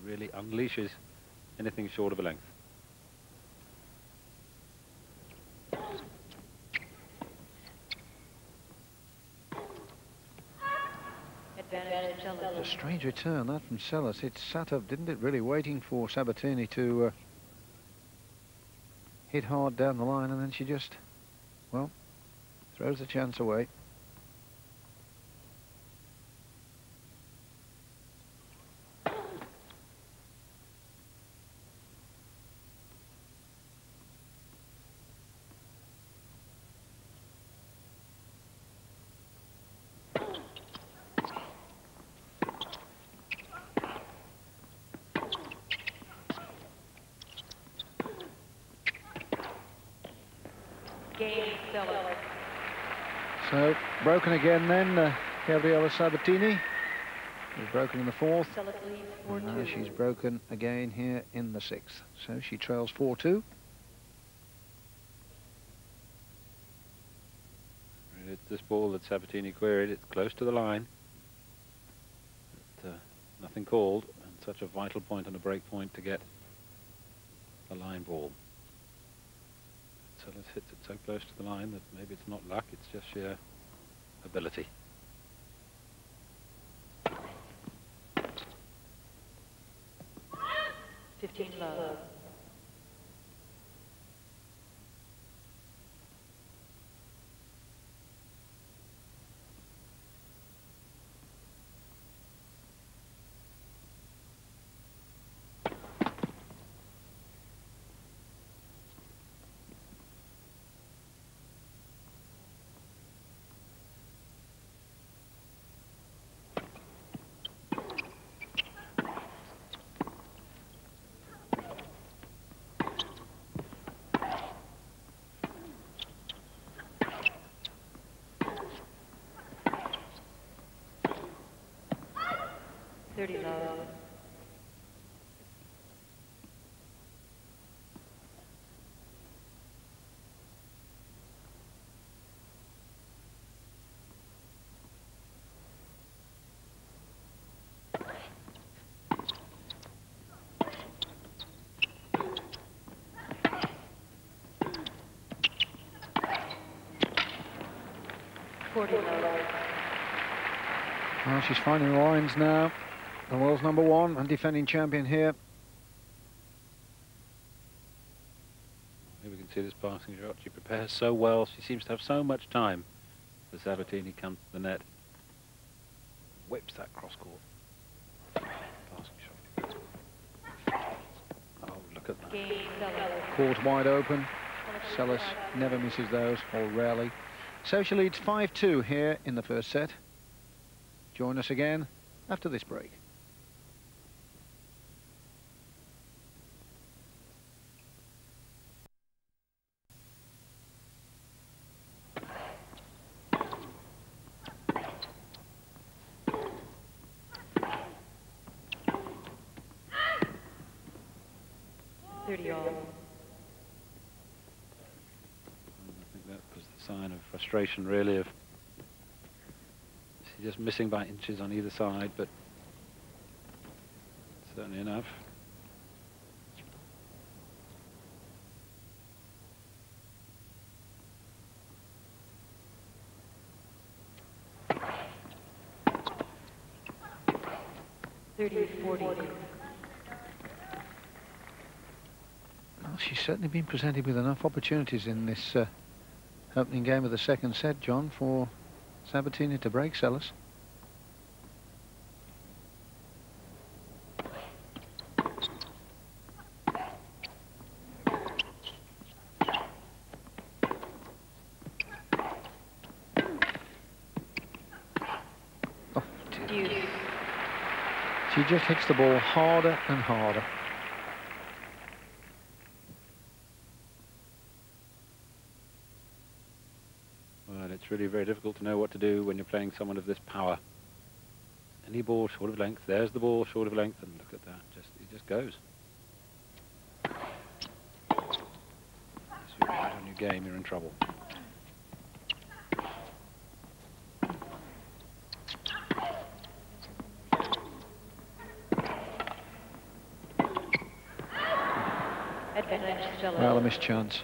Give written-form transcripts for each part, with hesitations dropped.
really unleashes anything short of a length. A strange return, that from Seles. It sat up, didn't it, really, waiting for Sabatini to hit hard down the line, and then she just, well, throws the chance away. So, broken again then, Gabriela Sabatini. She's broken in the fourth. And now she's broken again here in the sixth. So she trails 4-2. It's this ball that Sabatini queried. It's close to the line. But, nothing called, and such a vital point and a break point to get a line ball. Seles hits it so close to the line that maybe it's not luck, it's just sheer ability. Love. Love. Well, she's finding the lines now. The world's #1 and defending champion here. Here we can see this passing shot. She prepares so well. She seems to have so much time. As Sabatini comes to the net, whips that cross court. Passing shot. Oh, look at that. Court wide open. Seles never misses those, or rarely. So she leads 5-2 here in the first set. Join us again after this break. I think that was the sign of frustration, really, of she's just missing by inches on either side, but certainly enough. Well, she's certainly been presented with enough opportunities in this opening game of the second set, John, for Sabatini to break Seles. Oh, dear. She just hits the ball harder and harder. Well, it's really very difficult to know what to do when you're playing someone of this power. Any ball short of length, there's the ball short of length, and look at that, it just goes. If you're right on your game, you're in trouble. Advantage Stella. Well, a missed chance.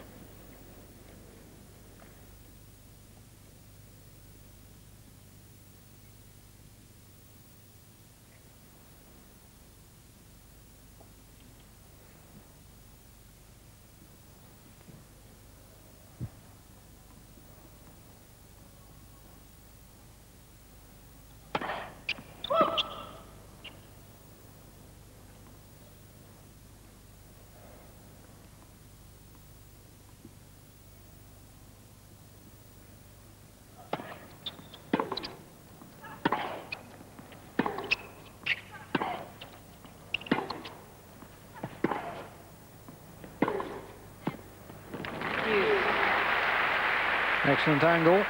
Excellent angle.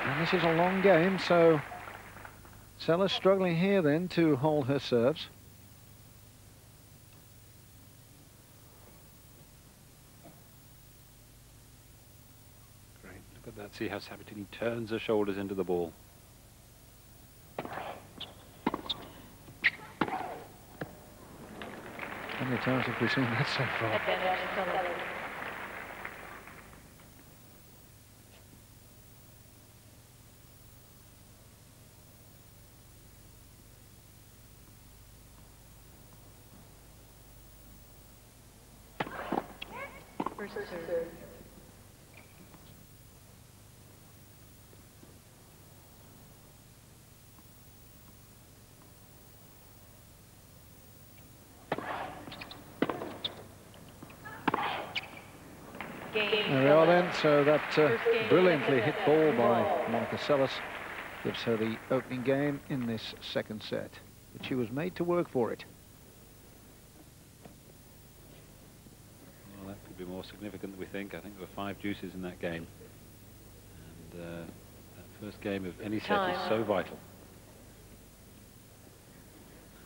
And this is a long game, so Seles struggling here then to hold her serves. Great, look at that, see how Sabatini turns her shoulders into the ball. How many times have we seen that so far? Advantage Stella. First serve. There we are then, so that brilliantly hit ball by Monica Seles gives her the opening game in this second set. But she was made to work for it. Well, that could be more significant than we think. I think there were 5 deuces in that game. And that first game of any set is so vital.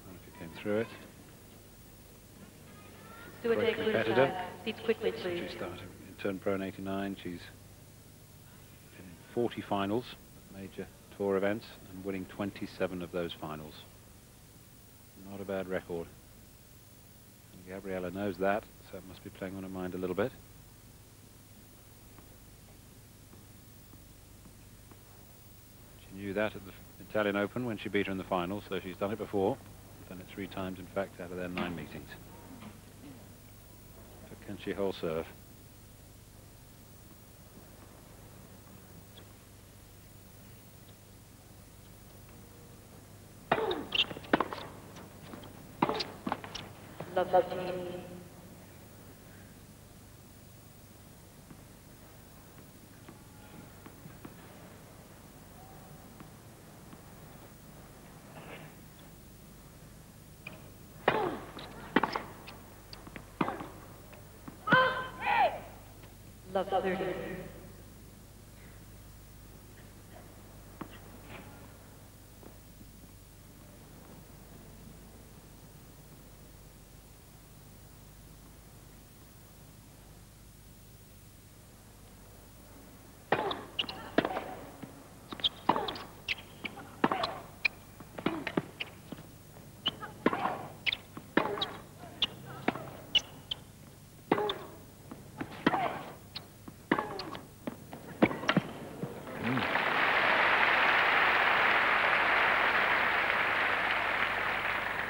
Monica came through it. Great competitor. Seats quickly, please. She started in turn pro in '89. She's been in 40 finals, major tour events, and winning 27 of those finals. Not a bad record. And Gabriela knows that, so it must be playing on her mind a little bit. She knew that at the Italian Open when she beat her in the final, so she's done it before. Done it 3 times, in fact, out of their 9 meetings. But can she hold serve? Love 15. Love 30.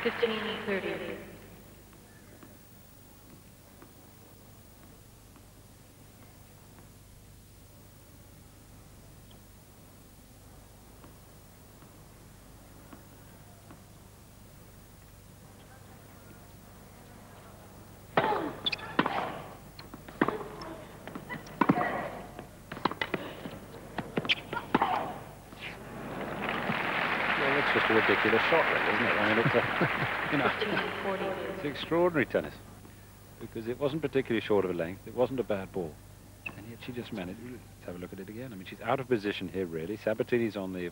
Fifteen 30. It's just a ridiculous shot, really, isn't it? I mean, it's you know, 40. it's extraordinary tennis because it wasn't particularly short of a length. It wasn't a bad ball, and yet she just managed. Let's have a look at it again. I mean, she's out of position here, really. Sabatini's on the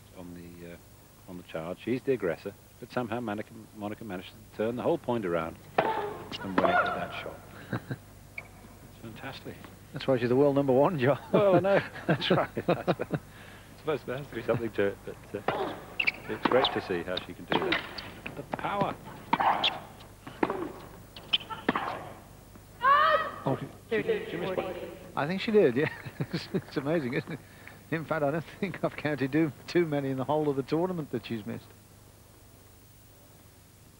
charge. She's the aggressor, but somehow Monica managed to turn the whole point around and win it with that shot. It's fantastic. That's why she's the world #1, John. Well, I know. That's right. I suppose there has to be something to it, but it's great to see how she can do that. The power. 30, She missed 40. one. I think she did, yeah. It's amazing, isn't it? In fact, I don't think I've counted too many in the whole of the tournament that she's missed.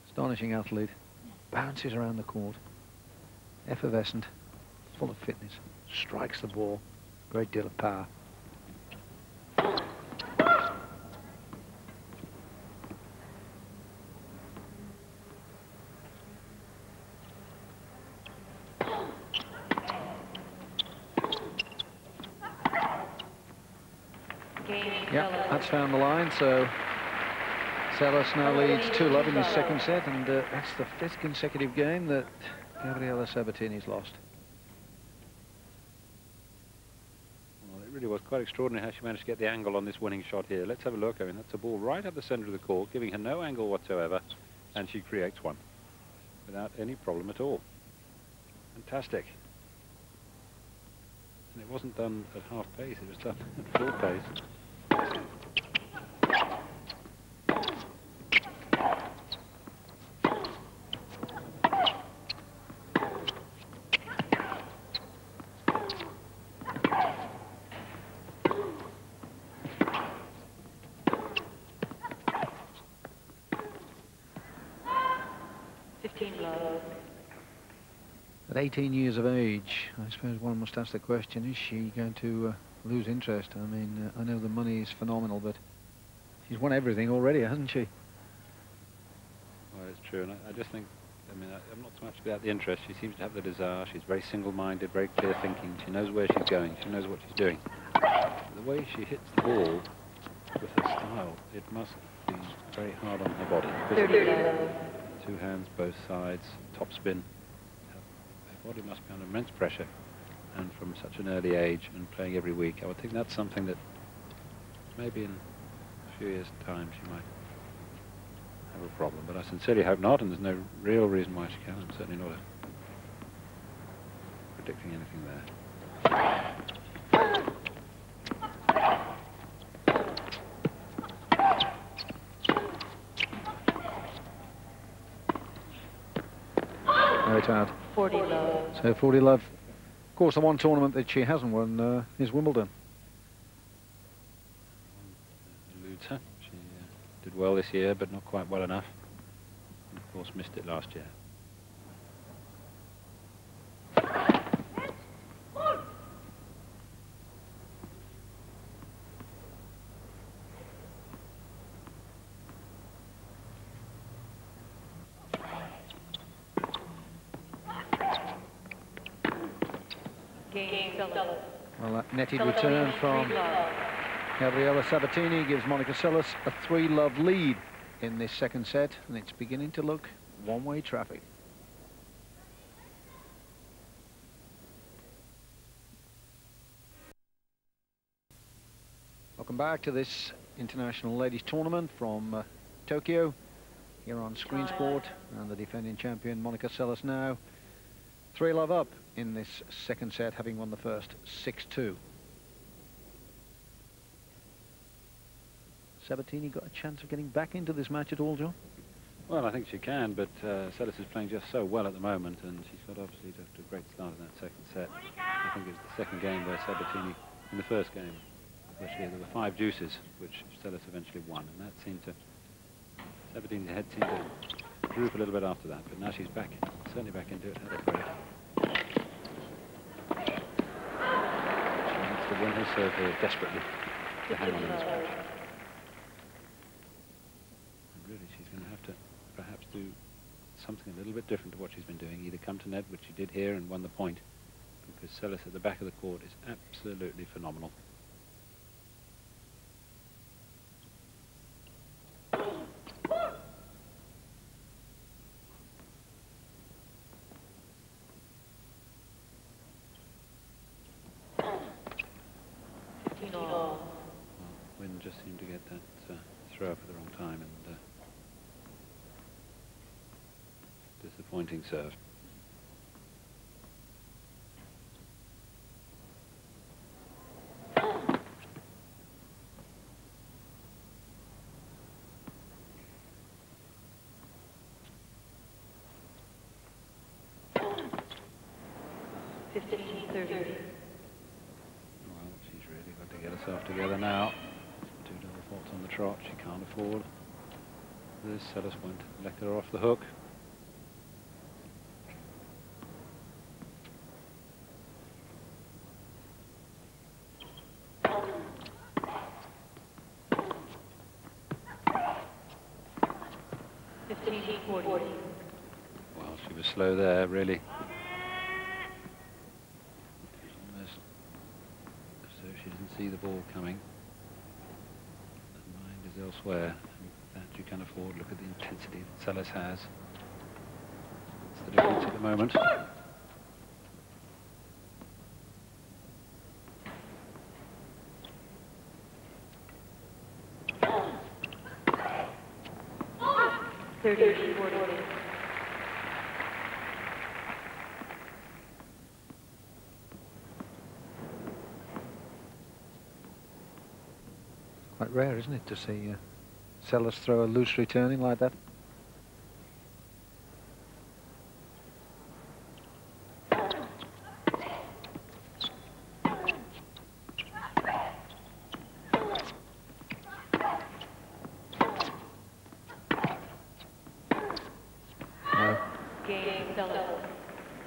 Astonishing athlete. Bounces around the court. Effervescent. Full of fitness. Strikes the ball. Great deal of power. Yeah, that's found the line, so Seles now leads 2-love in his second set, and that's the 5th consecutive game that Gabriela Sabatini's lost. Well, it really was quite extraordinary how she managed to get the angle on this winning shot here. Let's have a look. I mean, that's a ball right up the centre of the court, giving her no angle whatsoever, and she creates one without any problem at all. Fantastic. And it wasn't done at half pace, it was done at full pace. At 18 years of age, I suppose one must ask the question, is she going to lose interest? I mean, I know the money is phenomenal, but she's won everything already, hasn't she? Well, it's true, and I just think, I mean, I'm not so much about the interest. She seems to have the desire. She's very single-minded, very clear thinking. She knows where she's going. She knows what she's doing. The way she hits the ball with her style, it must be very hard on her body. Two hands, both sides, top spin. Her body must be under immense pressure, and from such an early age and playing every week, I would think that's something that maybe in a few years' time she might have a problem. But I sincerely hope not, and there's no real reason why she can. I'm certainly not predicting anything there. No, it's out. 40 love. So 40 love. Of course, the one tournament that she hasn't won is Wimbledon. Eludes her. She did well this year, but not quite well enough. And of course, missed it last year. Well, that netted return from Gabriela Sabatini gives Monica Seles a 3-love lead in this second set, and it's beginning to look one-way traffic. Welcome back to this International Ladies Tournament from Tokyo, here on Screen Sport, and the defending champion Monica Seles now 3-love up in this second set, having won the first 6-2. Sabatini got a chance of getting back into this match at all, John? Well, I think she can, but Seles is playing just so well at the moment, and she's got obviously to a great start in that second set. I think it was the second game where Sabatini, in the first game, especially there were 5 deuces, which Seles eventually won, and that seemed to, Sabatini's head seemed to droop a little bit after that, but now she's back, certainly back into it, had a break. She needs to win her serve here desperately to hang on in this match. And really, she's going to have to perhaps do something a little bit different to what she's been doing, either come to net, which she did here and won the point, because Seles at the back of the court is absolutely phenomenal. Wynn just seemed to get that throw up at the wrong time, and disappointing serve. 15-30. Well, she's really got to get herself together now. 2 double faults on the trot. She can't afford this. Seles won't let her off the hook. Well, Well, she was slow there, really. Almost as though she didn't see the ball coming. Her mind is elsewhere. And that you can afford. Look at the intensity that Seles has. That's the difference at the moment. Quite rare, isn't it, to see Seles throw a loose returning like that? No.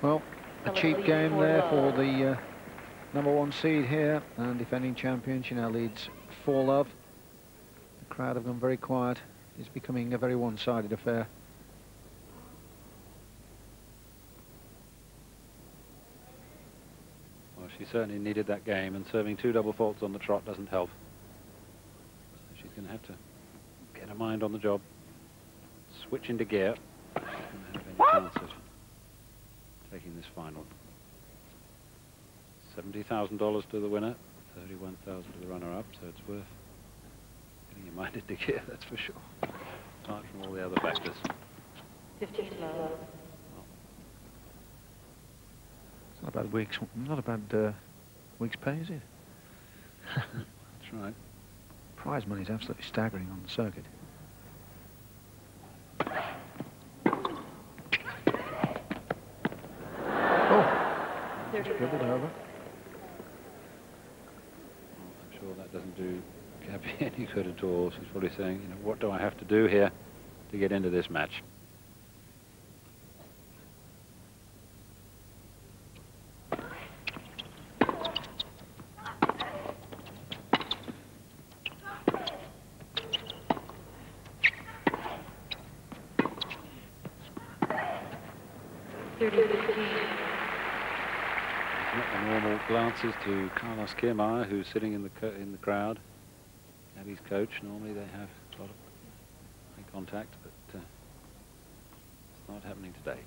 Well, a cheap game there for the #1 seed here and defending champion. She now leads 4-love. The crowd have gone very quiet. It's becoming a very one-sided affair. Well, she certainly needed that game, and serving 2 double faults on the trot doesn't help. So she's going to have to get her mind on the job, switch into gear, and have any chance of taking this final. $70,000 to the winner, $31,000 to the runner-up, so it's worth getting your mind into gear, that's for sure. Apart from all the other factors. 15 love. It's not a bad week's pay, is it? That's right. Prize money is absolutely staggering on the circuit. Oh, dribbled over. I'm sure that doesn't do Gabby any good at all. She's probably saying, you know, what do I have to do here to get into this match? Not the normal glances to Carlos Kiermaier, who's sitting in the crowd. Gabby's coach. Normally they have a lot of eye contact, but it's not happening today.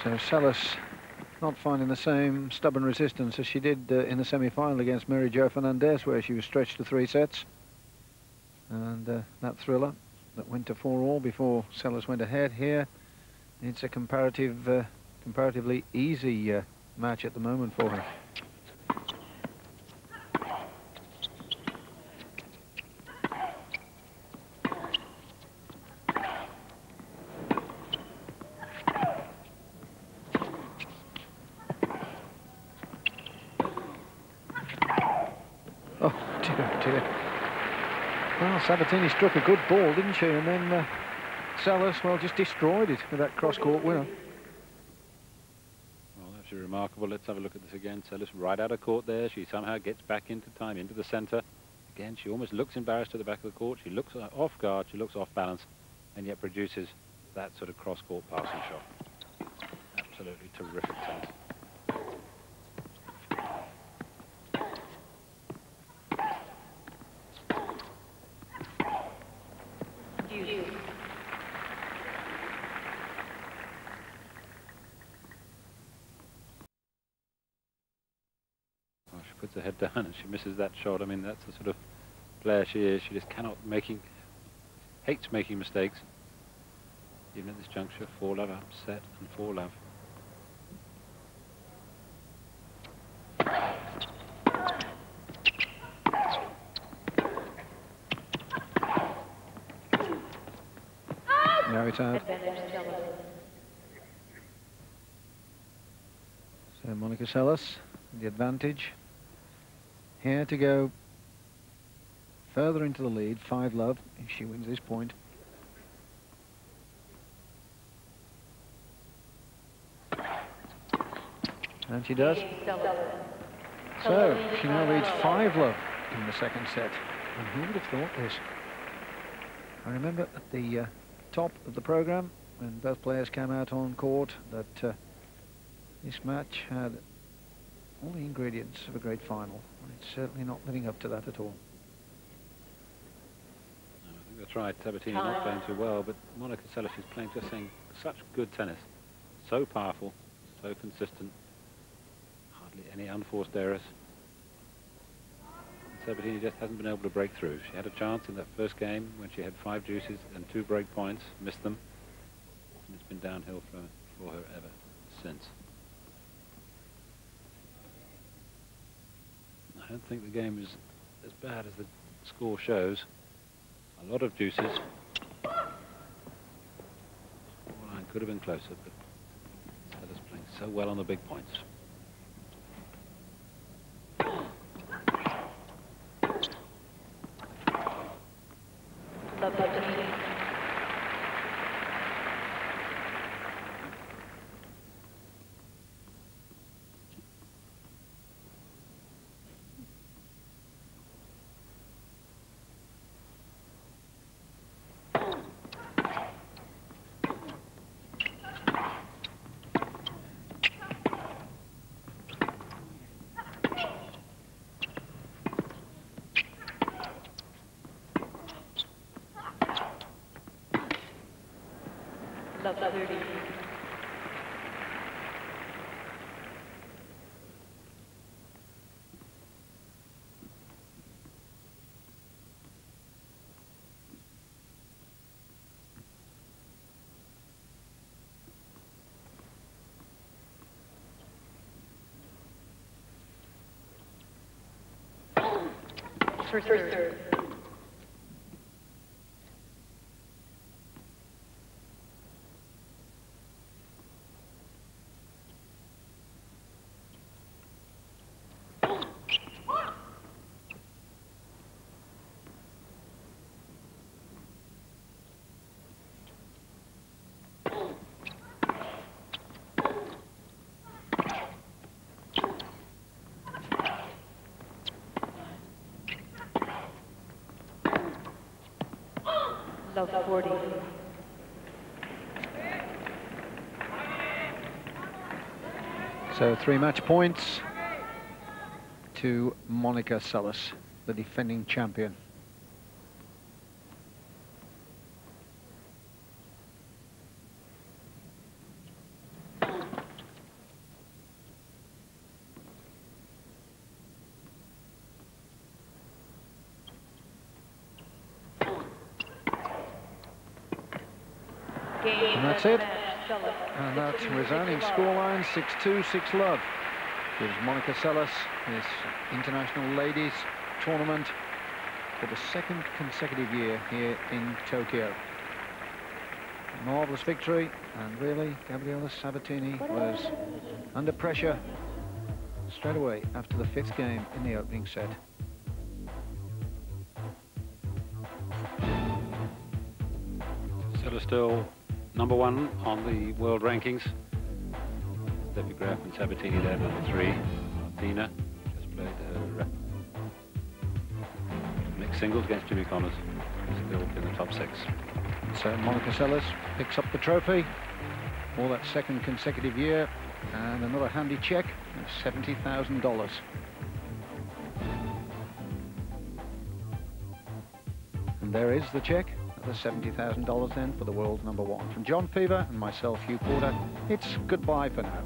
So Seles not finding the same stubborn resistance as she did in the semi-final against Mary Jo Fernandez, where she was stretched to 3 sets. And that thriller that went to 4-all before Seles went ahead here. It's a comparatively easy match at the moment for her. Well, Sabatini struck a good ball, didn't she? And then Seles, well, just destroyed it with that cross-court winner. Well, that's remarkable. Let's have a look at this again. Seles right out of court there. She somehow gets back into time, into the centre. Again, she almost looks embarrassed at the back of the court. She looks off guard, she looks off balance, and yet produces that sort of cross-court passing shot. Absolutely terrific tennis. Puts her head down and she misses that shot. I mean, that's the sort of player she is. She just hates making mistakes. Even at this juncture, 4-love up, set, and 4-love. Now it's out. Advantage Seles. So Monica Seles, the advantage. Here to go further into the lead, 5-love, if she wins this point. And she does. So she now leads 5-love in the second set. And who would have thought this? I remember at the top of the programme, when both players came out on court, that this match had all the ingredients of a great final. It's certainly not living up to that at all. I think that's right. Sabatini not playing too well, but Monica Seles is playing just saying such good tennis. So powerful, so consistent. Hardly any unforced errors. Sabatini just hasn't been able to break through. She had a chance in that first game when she had 5 deuces and 2 break points, missed them, and it's been downhill for her ever since. I don't think the game is as bad as the score shows. A lot of deuces. Scoreline could have been closer, but Seles playing so well on the big points. Love 30. First third. Love 40. So 3 match points to Monica Seles, the defending champion. And that's it. And that's resounding scoreline, 6-2, 6-love. Gives Monica Seles this International Ladies Tournament for the 2nd consecutive year here in Tokyo. Marvellous victory, and really Gabriela Sabatini was under pressure straight away after the 5th game in the opening set. Seles still #1 on the world rankings. Steffi Graf and Sabatini there, #3. Martina just played her mixed singles against Jimmy Connors. Still in the top 6. So Monica Seles picks up the trophy for that 2nd consecutive year, and another handy check of $70,000. And there is the check. The $70,000 then for the world #1. From John Fever and myself, Hugh Porter, it's goodbye for now.